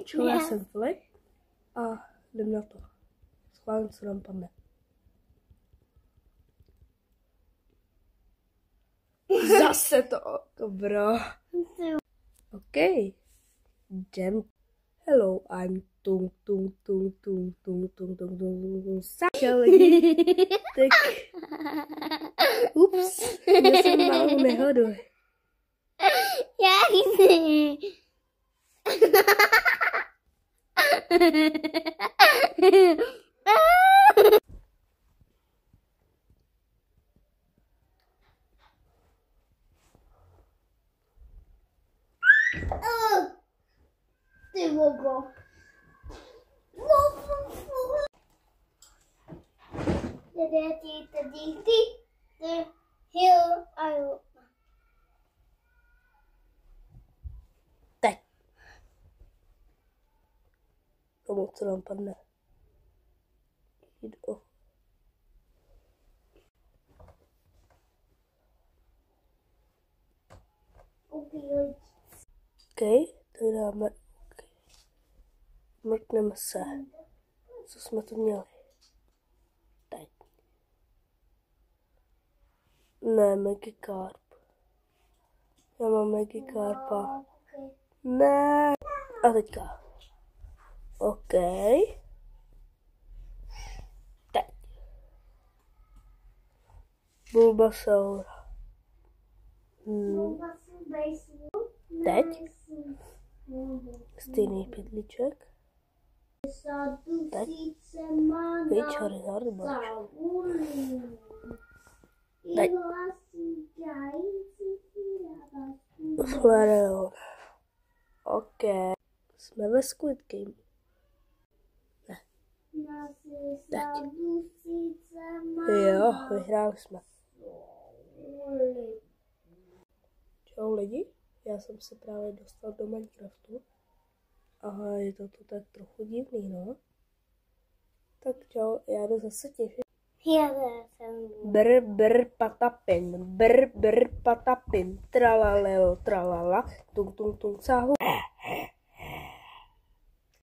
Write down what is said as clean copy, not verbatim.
Čo, já jsem Filip a jdem na to. Schválím, co nám padne. Zase to, dobro. OK. Jdem. Hello, I'm tung tung tung tung tung tung tung tung. Čau lidi. Tak. Ups, já jsem malou nehodu. Já chci. Ty vogo. Teď. Komu co nám padne? OK, tak dáme OK. Mrkneme se. Co jsme tu měli? Teď. Ne, Magikarp. Já mám Magikarpa. Ne. A teďka. OK. Teď. Bulbasaur. Teď. Stejný pytlíček. Teď. Víč, Charizard, bož. Teď. Flareon. OK. Jsme ve Squid Game. Ne. Teď. Jo, vyhráli jsme. Čau lidi, já jsem se právě dostal do Minecraftu. Aha, je to tu tak trochu divný, no. Tak čau, já jdu zase těšit. Brr patapin, tralala, tung tung tung sahu.